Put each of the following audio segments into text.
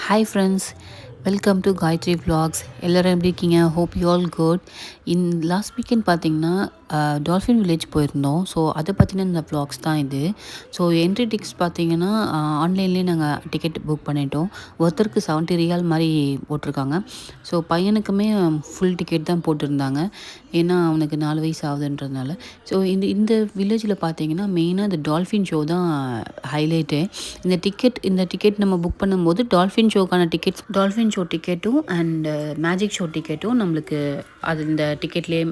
Hi friends, welcome to Gayatri Vlogs. எல்லாரும் எப்படி இருக்கீங்க? Hope you all good. Last weekend பார்த்தீங்கன்னா டால்ஃபின் வில்லேஜ் போயிருந்தோம். ஸோ அதை பற்றின இந்த vlogs தான் இது. ஸோ என்ட்ரி டிக்கெட்ஸ் பார்த்தீங்கன்னா ஆன்லைன்லேயே நாங்கள் டிக்கெட் புக் பண்ணிட்டோம். ஒருத்தருக்கு 70 ரியால் மாதிரி போட்டிருக்காங்க. ஸோ பையனுக்குமே ஃபுல் டிக்கெட் தான் போட்டிருந்தாங்க. ஏன்னா அவனுக்கு 4 வயசு ஆகுதுன்றதுனால. ஸோ இந்த வில்லேஜில் பார்த்தீங்கன்னா மெயினாக இந்த டால்ஃபின் ஷோ தான் ஹைலைட்டு. இந்த டிக்கெட் நம்ம புக் பண்ணும்போது டால்ஃபின் ஷோக்கான டிக்கெட்ஸ் டால்ஃபின் ஷோ டிக்கெட்டும் அண்ட் மேஜிக் ஷோ டிக்கெட்டும் நம்மளுக்கு அது இந்த டிக்கெட்லேயே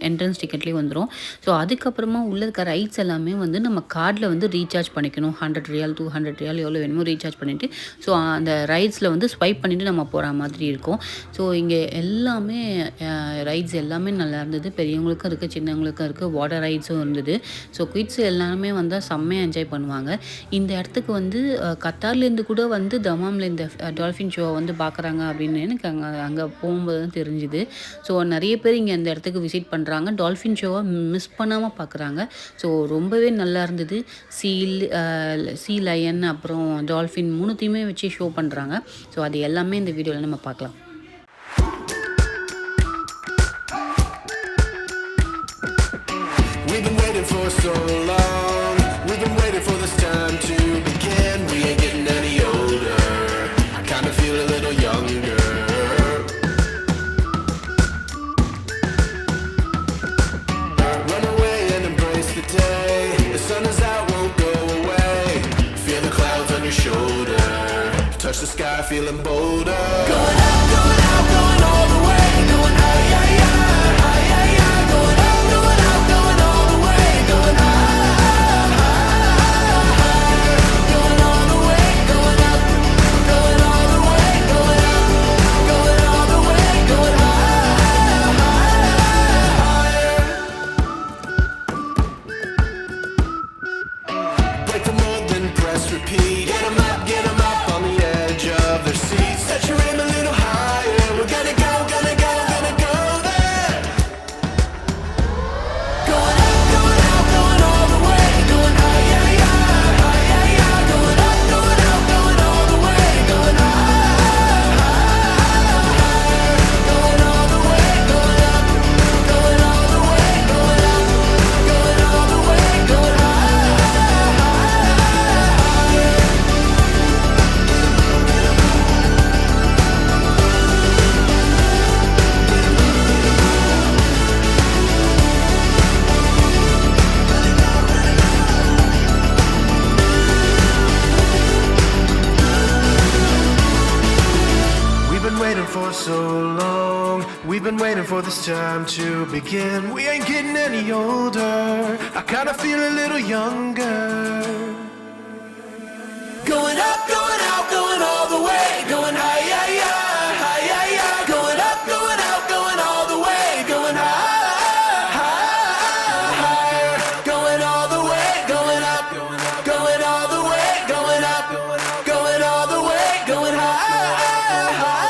என்ட்ரன்ஸ் டிக்கெட்லேயே வந்துடும். ஸோ அதுக்கப்புறமா உள்ள இருக்க ரைட்ஸ் எல்லாமே வந்து நம்ம கார்டில் வந்து ரீசார்ஜ் பண்ணிக்கணும். 100 ரியால் 200 ரியால் எவ்வளோ வேணுமோ ரீசார்ஜ் பண்ணிவிட்டு ஸோ அந்த ரைட்ஸில் வந்து ஸ்வைப் பண்ணிவிட்டு நம்ம போகிற மாதிரி இருக்கும். ஸோ இங்கே எல்லாமே ரைட்ஸ் எல்லாமே நல்லா இருந்தது. பெரியவங்களுக்கும் இருக்குது, சின்னவங்களுக்கும் இருக்குது. வாட்டர் ரைட்ஸும் இருந்தது. ஸோ கிட்ஸ் எல்லாமே வந்தால் செம்மையாக என்ஜாய் பண்ணுவாங்க. இந்த இடத்துக்கு வந்து கத்தார்லேருந்து கூட வந்து தமாமில் இந்த டால்ஃபின் ஷோவை வந்து பார்க்குறாங்க அப்படின்னு எனக்கு அங்கே போகும்போது தான் தெரிஞ்சுது. ஸோ நிறைய பேர் இங்கே அந்த இடத்துக்கு விசிட் பண்ணுறாங்க. டால்ஃபின் ஷோவை மிஸ் பண்ணாமல் பார்க்குறாங்க. ஸோ ரொம்பவே நல்லா இருந்தது. சீ லயன் அப்புறம் டால்ஃபின் மூணுத்தையுமே வச்சு ஷோ பண்ணுறாங்க. ஸோ அது எல்லாமே இந்த வீடியோவில் நம்ம பார்க்கலாம். We've been waiting for so long. We've been waiting for this time to begin. We ain't getting any older. I kinda feel a little younger. Run away and embrace the day. The sun is out, won't go away. Feel the clouds on your shoulder. Touch the sky, feeling bolder. Going out, going all the way. Going high, high, high, high, high, high. Going out, going all the way. Going high, high, high. Going all the way, going up. Going all the way, going up. Going all the way, going high, higher. Break the mold, then press repeat. Get 'em up on the edge of their seats. Set your aim a little higher. We're gonna go there. Going up, going all the way. Going high, high, high, high, high, high. Going up, going all the way. Going high, higher. Going all the way, going up. Going all the way, going up. Going all the way, going higher. We've been waiting for so long. We've been waiting for this time to begin. We ain't getting any older. I kinda feel a little younger. Going up, going out, going all the way. Going high, high, high, high, high, high. Going up, going out, going all the way. Going high, high, higher. Going all the way, going up. Going all the way, going up. Going all the way, going high, high.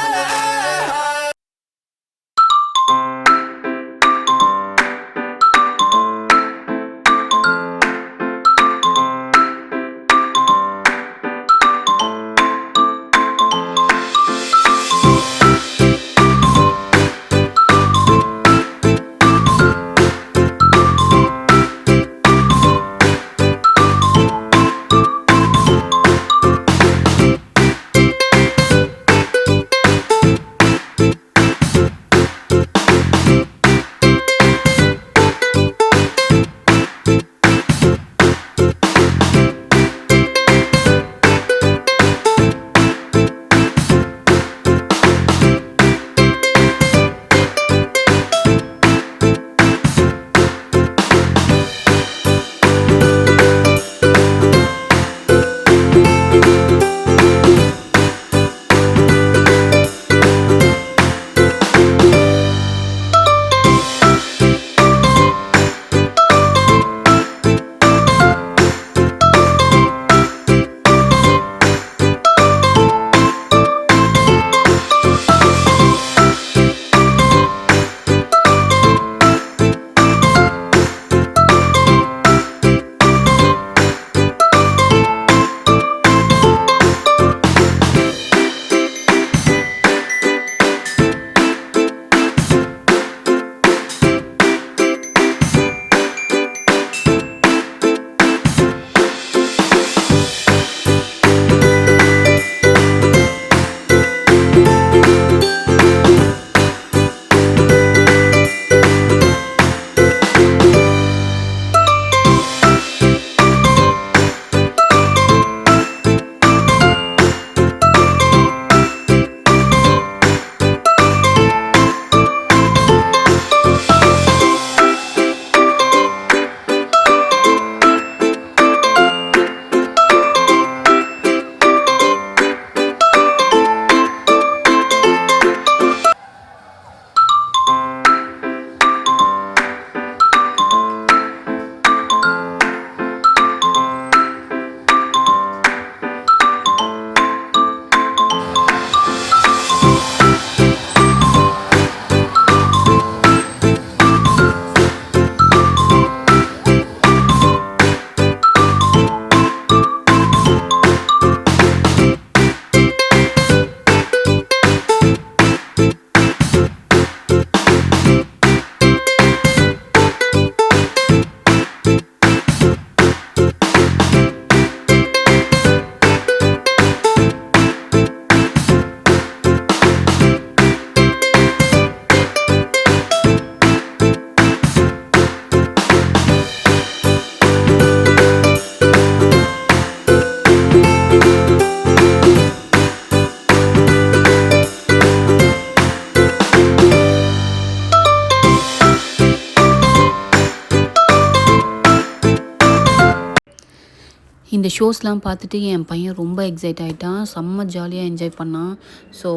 இந்த ஷோஸ்லாம் பார்த்துட்டு என் பையன் ரொம்ப excite ஆகிட்டான், செம்ம ஜாலியாக enjoy பண்ணான். So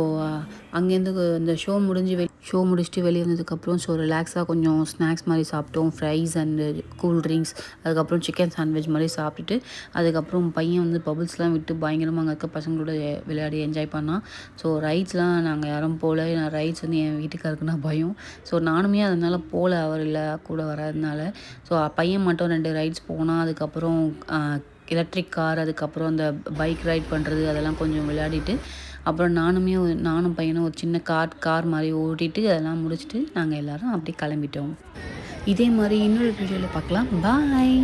அங்கேருந்து இந்த ஷோ முடிச்சுட்டு வெளியே வந்ததுக்கப்புறம் ஸோ ரிலாக்ஸாக கொஞ்சம் ஸ்நாக்ஸ் மாதிரி சாப்பிட்டோம், ஃப்ரைஸ் அண்டு கூல் ட்ரிங்க்ஸ், அதுக்கப்புறம் சிக்கன் சாண்ட்விச் மாதிரி சாப்பிட்டுட்டு அதுக்கப்புறம் பையன் வந்து பபுள்ஸ்லாம் விட்டு பயங்கரமாக அங்கே இருக்க பசங்களோட விளையாடி என்ஜாய் பண்ணான். ஸோ ரைட்ஸ்லாம் நாங்கள் யாரும் போகல. நான் ரைட்ஸ் வந்து என் வீட்டுக்காருக்குன்னா பயம். ஸோ நானுமே அதனால் போகல, அவர் இல்லை கூட வராதனால. ஸோ பையன் மட்டும் 2 ரைட்ஸ் போனால், அதுக்கப்புறம் எலக்ட்ரிக் கார், அதுக்கப்புறம் அந்த பைக் ரைட் பண்ணுறது அதெல்லாம் கொஞ்சம் விளையாடிட்டு, அப்புறம் நானும் பையனும் ஒரு சின்ன கார் மாதிரி ஓட்டிட்டு அதெல்லாம் முடிச்சுட்டு நாங்கள் எல்லோரும் அப்படியே கிளம்பிட்டோம். இதே மாதிரி இன்னொரு வீடியோவில் பார்க்கலாம். பாய்.